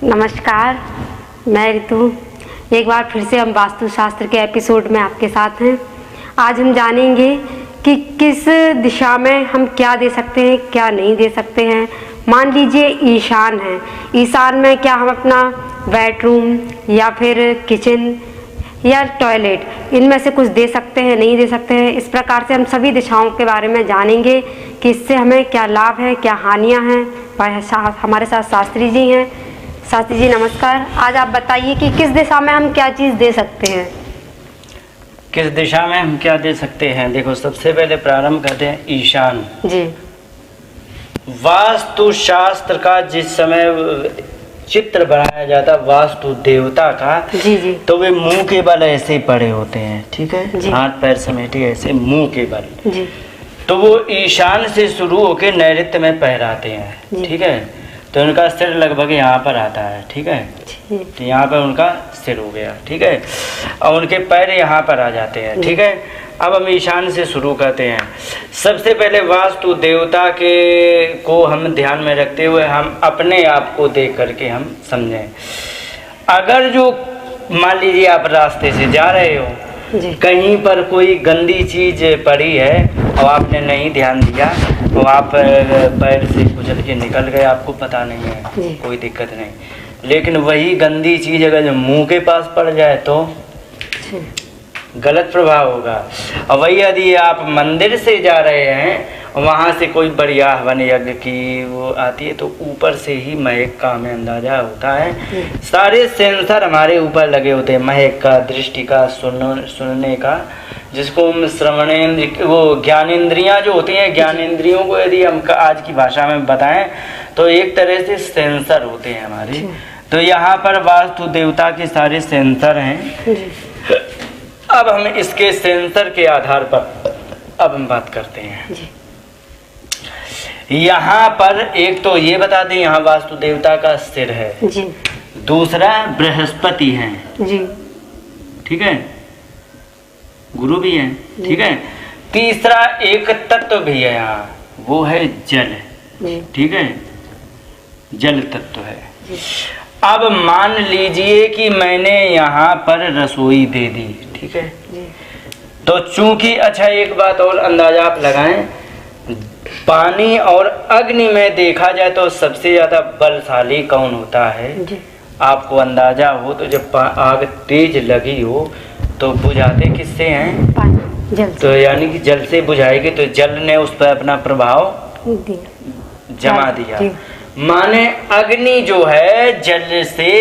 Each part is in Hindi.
नमस्कार, मैं ऋतु। एक बार फिर से हम वास्तुशास्त्र के एपिसोड में आपके साथ हैं। आज हम जानेंगे कि किस दिशा में हम क्या दे सकते हैं, क्या नहीं दे सकते हैं। मान लीजिए ईशान है, ईशान में क्या हम अपना बेडरूम या फिर किचन या टॉयलेट, इनमें से कुछ दे सकते हैं, नहीं दे सकते हैं। इस प्रकार से हम सभी दिशाओं के बारे में जानेंगे कि इससे हमें क्या लाभ है, क्या हानियां हैं। हमारे साथ शास्त्री जी हैं। शास्त्री जी नमस्कार। आज आप बताइए कि किस दिशा में हम क्या चीज़ दे सकते हैं। किस दिशा में हम क्या दे सकते हैं। देखो, सबसे पहले प्रारंभ करते हैं ईशान जी। वास्तुशास्त्र का जिस समय चित्र बनाया जाता वास्तु देवता का, जी। तो वे मुंह के बल ऐसे पड़े होते हैं, ठीक है, हाथ पैर समेटे ऐसे मुंह के बल जी। तो वो ईशान से शुरू होकर नैऋत्य में पहराते हैं, ठीक है। तो उनका सिर लगभग यहाँ पर आता है, ठीक है, तो यहाँ पर उनका सिर हो गया, ठीक है, और उनके पैर यहाँ पर आ जाते हैं, ठीक है। अब हम ईशान से शुरू करते हैं। सबसे पहले वास्तु देवता के को हम ध्यान में रखते हुए हम अपने आप को देख करके हम समझें। अगर जो मान लीजिए आप रास्ते से जा रहे हो, कहीं पर कोई गंदी चीज पड़ी है और आपने नहीं ध्यान दिया तो आप पैर से कुचल के निकल गए, आपको पता नहीं है, कोई दिक्कत नहीं। लेकिन वही गंदी चीज अगर मुंह के पास पड़ जाए तो गलत प्रभाव होगा। और वही यदि आप मंदिर से जा रहे हैं, वहाँ से कोई बढ़िया हवन यज्ञ की वो आती है, तो ऊपर से ही महक का हमें अंदाजा होता है। सारे सेंसर हमारे ऊपर लगे होते हैं, महक का, दृष्टि का, सुनने का, जिसको हम श्रवणेंद्र, वो ज्ञानेंद्रियाँ जो होती हैं, ज्ञानेंद्रियों को यदि हम आज की भाषा में बताएं तो एक तरह से सेंसर होते हैं हमारे। तो यहाँ पर वास्तु देवता के सारे सेंसर हैं। अब हम इसके सेंसर के आधार पर अब हम बात करते हैं। यहाँ पर एक तो ये बता दें, यहाँ वास्तु देवता का सिर है जी। दूसरा बृहस्पति हैं जी, ठीक है, गुरु भी हैं, ठीक है। तीसरा एक तत्व भी है यहाँ, वो है जल, ठीक है, जल तत्व है। अब मान लीजिए कि मैंने यहाँ पर रसोई दे दी, ठीक है, तो चूंकि, अच्छा एक बात और अंदाजा आप लगाएं, पानी और अग्नि में देखा जाए तो सबसे ज्यादा बलशाली कौन होता है, आपको अंदाजा हो तो जब आग तेज लगी हो तो बुझाते किससे हैं, पानी, जल। तो यानी कि जल से बुझाएगी, तो जल ने उस पर अपना प्रभाव जमा दिया। माने अग्नि जो है जल से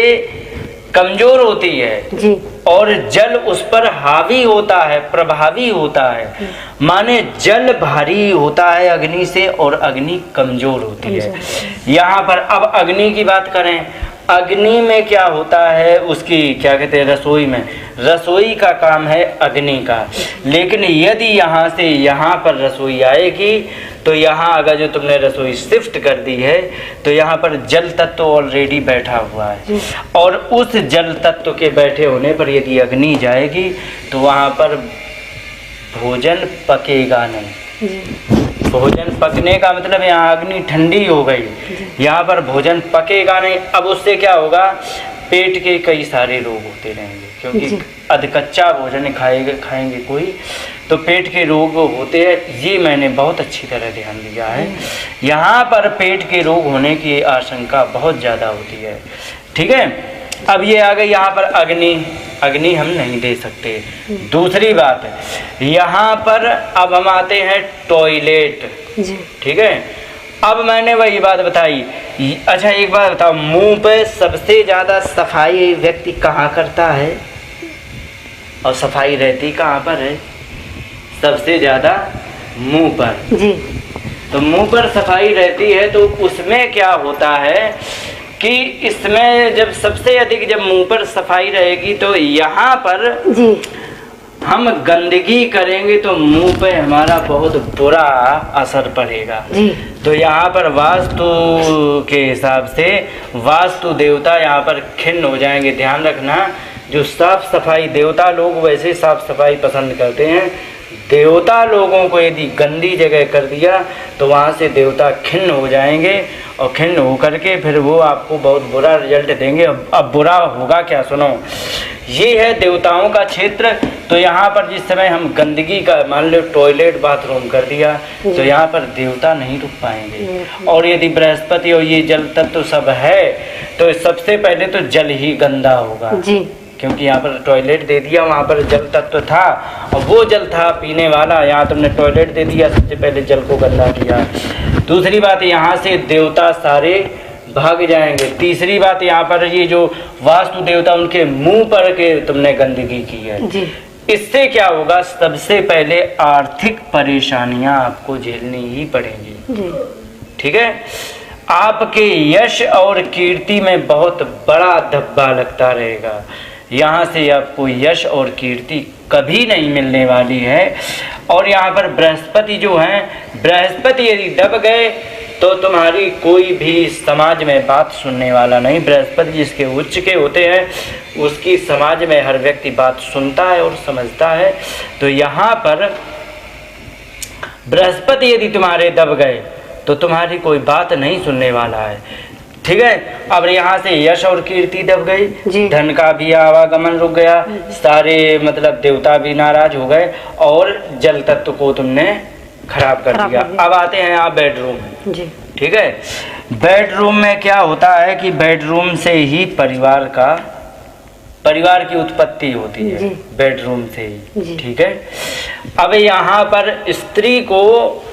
कमजोर होती है जी, और जल उस पर हावी होता है, प्रभावी होता है। माने जल भारी होता है अग्नि से और अग्नि कमजोर होती है। यहाँ पर अब अग्नि की बात करें, अग्नि में क्या होता है, उसकी क्या कहते हैं, रसोई में, रसोई का काम है अग्नि का। लेकिन यदि यहाँ से यहाँ पर रसोई आएगी तो यहाँ अगर जो तुमने रसोई शिफ्ट कर दी है तो यहाँ पर जल तत्व ऑलरेडी बैठा हुआ है, और उस जल तत्व के बैठे होने पर यदि अग्नि जाएगी तो वहाँ पर भोजन पकेगा नहीं। भोजन पकने का मतलब यहाँ अग्नि ठंडी हो गई, यहाँ पर भोजन पकेगा नहीं। अब उससे क्या होगा, पेट के कई सारे रोग होते रहेंगे, क्योंकि अधकच्चा भोजन खाएंगे कोई तो पेट के रोग होते हैं। ये मैंने बहुत अच्छी तरह ध्यान दिया है। यहाँ पर पेट के रोग होने की आशंका बहुत ज़्यादा होती है, ठीक है। अब ये आ गई यहाँ पर अग्नि, अग्नि हम नहीं दे सकते। दूसरी बात है यहाँ पर, अब हम आते हैं टॉयलेट, ठीक है। अब मैंने वही बात बताई। अच्छा एक बात बताओ, मुंह पे सबसे ज़्यादा सफाई व्यक्ति कहाँ करता है और सफाई रहती कहाँ पर है, सबसे ज़्यादा मुंह पर जी। तो मुंह पर सफाई रहती है, तो उसमें क्या होता है कि इसमें जब सबसे अधिक जब मुंह पर सफाई रहेगी तो यहाँ पर जी हम गंदगी करेंगे तो मुंह पे हमारा बहुत बुरा असर पड़ेगा जी। तो यहाँ पर वास्तु के हिसाब से वास्तु देवता यहाँ पर खिन्न हो जाएंगे। ध्यान रखना, जो साफ सफाई देवता लोग वैसे साफ सफाई पसंद करते हैं, देवता लोगों को यदि गंदी जगह कर दिया तो वहाँ से देवता खिन्न हो जाएंगे, और खिन्न होकर के फिर वो आपको बहुत बुरा रिजल्ट देंगे। अब बुरा होगा क्या, सुनो। ये है देवताओं का क्षेत्र। तो यहाँ पर जिस समय हम गंदगी का, मान लो टॉयलेट बाथरूम कर दिया, तो यहाँ पर देवता नहीं रुक पाएंगे। और यदि बृहस्पति और ये जल तत्व सब है तो सबसे पहले तो जल ही गंदा होगा जी, क्योंकि यहाँ पर टॉयलेट दे दिया, वहाँ पर जल तत्व था और वो जल था पीने वाला, यहाँ तुमने टॉयलेट दे दिया, सबसे पहले जल को गंदा किया। दूसरी बात, यहाँ से देवता सारे भाग जाएंगे। तीसरी बात, यहाँ पर ये जो वास्तु देवता उनके मुंह पर के तुमने गंदगी की है जी। इससे क्या होगा, सबसे पहले आर्थिक परेशानियां आपको झेलनी ही पड़ेंगी जी। ठीक है, आपके यश और कीर्ति में बहुत बड़ा धब्बा लगता रहेगा। यहाँ से आपको यश और कीर्ति कभी नहीं मिलने वाली है। और यहाँ पर बृहस्पति जो हैं, बृहस्पति यदि दब गए तो तुम्हारी कोई भी समाज में बात सुनने वाला नहीं। बृहस्पति जिसके उच्च के होते हैं उसकी समाज में हर व्यक्ति बात सुनता है और समझता है। तो यहाँ पर बृहस्पति यदि तुम्हारे दब गए तो तुम्हारी कोई बात नहीं सुनने वाला है। ठीक है, अब यहाँ से यश और कीर्ति दब गई, धन का भी आवागमन रुक गया, सारे मतलब देवता भी नाराज हो गए और जल तत्व को तुमने खराब कर दिया। अब आते हैं आप बेडरूम में जी। ठीक है, बेडरूम में क्या होता है कि बेडरूम से ही परिवार की उत्पत्ति होती है, बेडरूम से ही। ठीक है, अब यहाँ पर स्त्री को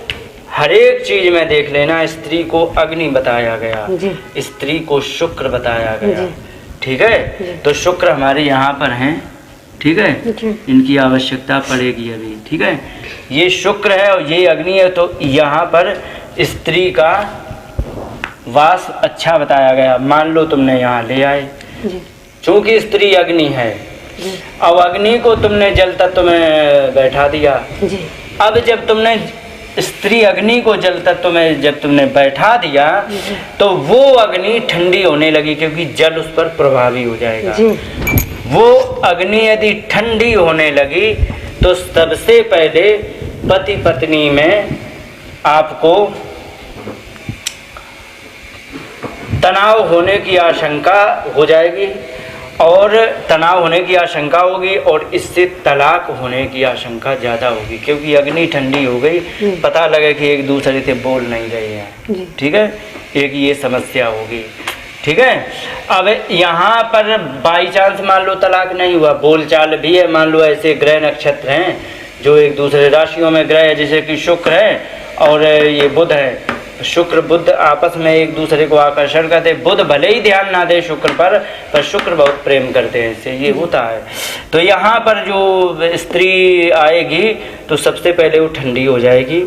हर एक चीज में देख लेना, स्त्री को अग्नि बताया गया, स्त्री को शुक्र बताया गया। ठीक है, तो शुक्र हमारे यहाँ पर हैं। ठीक है, इनकी आवश्यकता पड़ेगी अभी। ठीक है, ये शुक्र है और ये अग्नि है, तो यहाँ पर स्त्री का वास अच्छा बताया गया। मान लो तुमने यहाँ ले आए, चूंकि स्त्री अग्नि है, अब अग्नि को तुमने जल तत्व में बैठा दिया। अब जब तुमने स्त्री अग्नि को जल तत्व में जब तुमने बैठा दिया तो वो अग्नि ठंडी होने लगी, क्योंकि जल उस पर प्रभावी हो जाएगा। वो अग्नि यदि ठंडी होने लगी तो सबसे पहले पति पत्नी में आपको तनाव होने की आशंका हो जाएगी, और तनाव होने की आशंका होगी और इससे तलाक होने की आशंका ज़्यादा होगी, क्योंकि अग्नि ठंडी हो गई, पता लगे कि एक दूसरे से बोल नहीं रहे हैं। ठीक है, एक ये समस्या होगी। ठीक है, अब यहाँ पर बाई चांस मान लो तलाक नहीं हुआ, बोलचाल भी है, मान लो ऐसे ग्रह नक्षत्र हैं जो एक दूसरे राशियों में ग्रह है, जैसे कि शुक्र है और ये बुध है। शुक्र बुध आपस में एक दूसरे को आकर्षण करते, बुध भले ही ध्यान ना दे शुक्र पर शुक्र बहुत प्रेम करते हैं, इससे ये होता है। तो यहाँ पर जो स्त्री आएगी तो सबसे पहले वो ठंडी हो जाएगी,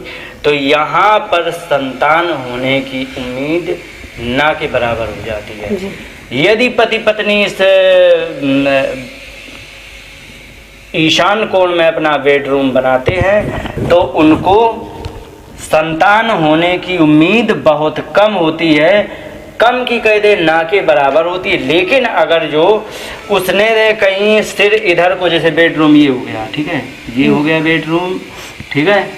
तो यहाँ पर संतान होने की उम्मीद ना के बराबर हो जाती है। यदि पति पत्नी इस ईशान कोण में अपना बेडरूम बनाते हैं तो उनको संतान होने की उम्मीद बहुत कम होती है, कम की कह दे ना के बराबर होती है। लेकिन अगर जो उसने कहीं सिर इधर को, जैसे बेडरूम ये हो गया, ठीक है, ये हो गया बेडरूम, ठीक है,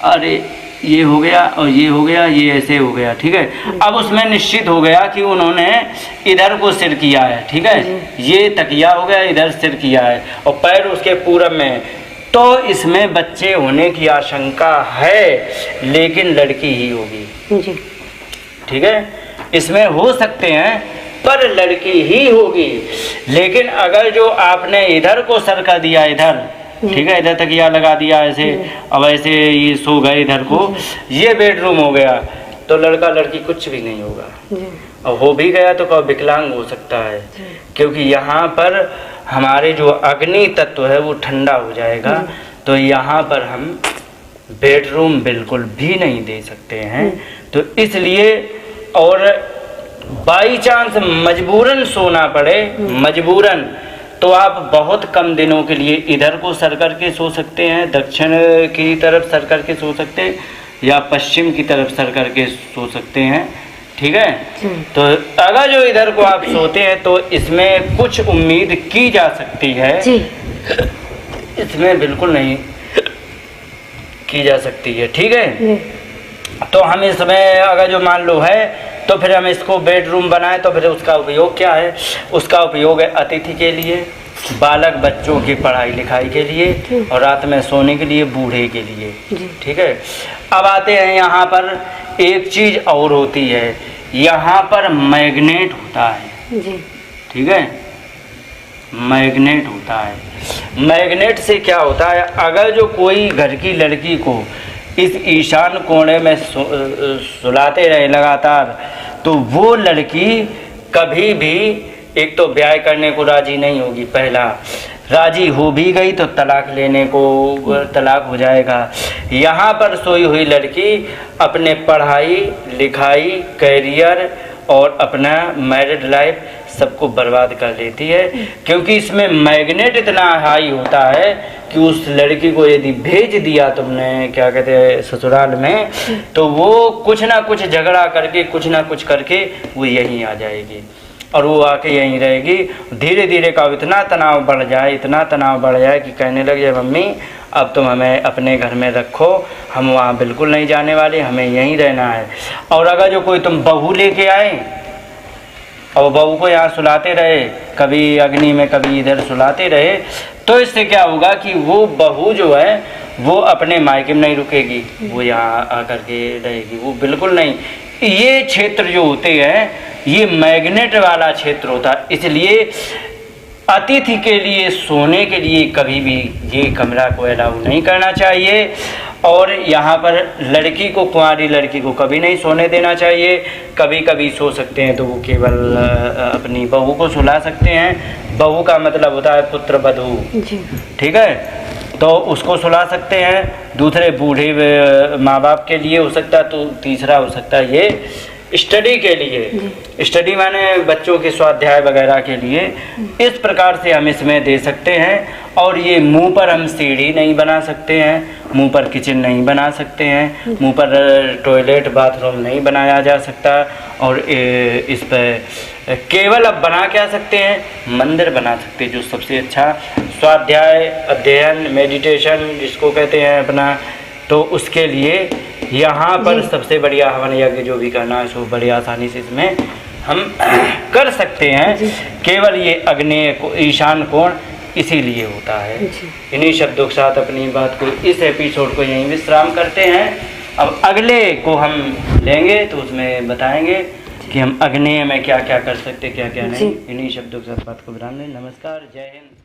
अरे ये हो गया और ये हो गया, ये ऐसे हो गया। ठीक है, अब उसमें निश्चित हो गया कि उन्होंने इधर को सिर किया है। ठीक है, ये तकिया हो गया, इधर सिर किया है और पैर उसके पूरब में, तो इसमें बच्चे होने की आशंका है, लेकिन लड़की ही होगी जी। ठीक है, इसमें हो सकते हैं पर लड़की ही होगी। लेकिन अगर जो आपने इधर को सर कर दिया, इधर, ठीक है, इधर तकिया लगा दिया ऐसे, अब ऐसे ये सो गए इधर को, ये बेडरूम हो गया, तो लड़का लड़की कुछ भी नहीं होगा। और हो भी गया तो कब विकलांग हो सकता है, क्योंकि यहाँ पर हमारे जो अग्नि तत्व है वो ठंडा हो जाएगा। तो यहाँ पर हम बेडरूम बिल्कुल भी नहीं दे सकते हैं। तो इसलिए, और बाई चांस मजबूरन सोना पड़े, मजबूरन, तो आप बहुत कम दिनों के लिए इधर को सर करके सो सकते हैं, दक्षिण की तरफ सर करके सो सकते हैं, या पश्चिम की तरफ सर करके सो सकते हैं। ठीक है, तो अगर जो इधर को आप सोते हैं तो इसमें कुछ उम्मीद की जा सकती है, इसमें बिल्कुल नहीं की जा सकती है। ठीक है, तो हम इसमें अगर जो मान लो है तो फिर हम इसको बेडरूम बनाएं तो फिर उसका उपयोग क्या है? उसका उपयोग है अतिथि के लिए, बालक बच्चों की पढ़ाई लिखाई के लिए और रात में सोने के लिए, बूढ़े के लिए। ठीक है, अब आते हैं यहाँ पर एक चीज़ और होती है, यहाँ पर मैग्नेट होता है। ठीक है, मैग्नेट होता है। मैग्नेट से क्या होता है, अगर जो कोई घर की लड़की को इस ईशान कोने में सुलाते रहे लगातार, तो वो लड़की कभी भी एक तो ब्याह करने को राजी नहीं होगी। पहला, राजी हो भी गई तो तलाक लेने को तलाक हो जाएगा। यहाँ पर सोई हुई लड़की अपने पढ़ाई लिखाई, कैरियर और अपना मैरिड लाइफ सबको बर्बाद कर लेती है, क्योंकि इसमें मैग्नेट इतना हाई होता है कि उस लड़की को यदि भेज दिया तुमने क्या कहते हैं ससुराल में, तो वो कुछ ना कुछ झगड़ा करके कुछ ना कुछ करके वो यहीं आ जाएगी और वो आके यहीं रहेगी। धीरे धीरे का इतना तनाव बढ़ जाए, इतना तनाव बढ़ जाए कि कहने लग जाए मम्मी अब तुम हमें अपने घर में रखो, हम वहाँ बिल्कुल नहीं जाने वाले, हमें यहीं रहना है। और अगर जो कोई तुम बहू लेके आए और बहू को यहाँ सुलाते रहे, कभी अग्नि में कभी इधर सुलाते रहे, तो इससे क्या होगा कि वो बहू जो है वो अपने मायके में नहीं रुकेगी, वो यहाँ आकर के रहेगी, वो बिल्कुल नहीं। ये क्षेत्र जो होते हैं ये मैग्नेट वाला क्षेत्र होता है, इसलिए अतिथि के लिए सोने के लिए कभी भी ये कमरा को अलाउ नहीं करना चाहिए। और यहाँ पर लड़की को, कुंवारी लड़की को कभी नहीं सोने देना चाहिए। कभी कभी सो सकते हैं तो वो केवल अपनी बहू को सुला सकते हैं। बहू का मतलब होता है पुत्र वधू। ठीक है, तो उसको सुला सकते हैं। दूसरे बूढ़े माँ बाप के लिए हो सकता है, तो तीसरा हो सकता है ये स्टडी के लिए। स्टडी माने बच्चों के स्वाध्याय वगैरह के लिए। इस प्रकार से हम इसमें दे सकते हैं। और ये मुंह पर हम सीढ़ी नहीं बना सकते हैं, मुंह पर किचन नहीं बना सकते हैं, मुंह पर टॉयलेट बाथरूम नहीं बनाया जा सकता। और इस पर केवल अब बना क्या सकते हैं, मंदिर बना सकते हैं, जो सबसे अच्छा स्वाध्याय, अध्ययन, मेडिटेशन जिसको कहते हैं अपना, तो उसके लिए यहाँ पर सबसे बढ़िया हवन यज्ञ जो भी करना है सो बड़ी आसानी से इसमें हम कर सकते हैं। केवल ये आग्नेय को ईशान कोण इसीलिए होता है। इन्हीं शब्दों के साथ अपनी बात को, इस एपिसोड को यहीं विश्राम करते हैं। अब अगले को हम लेंगे तो उसमें बताएंगे कि हम आग्नेय में क्या क्या कर सकते, क्या क्या नहीं। इन्हीं शब्दों के साथ बात को विराम दें। नमस्कार, जय हिंद।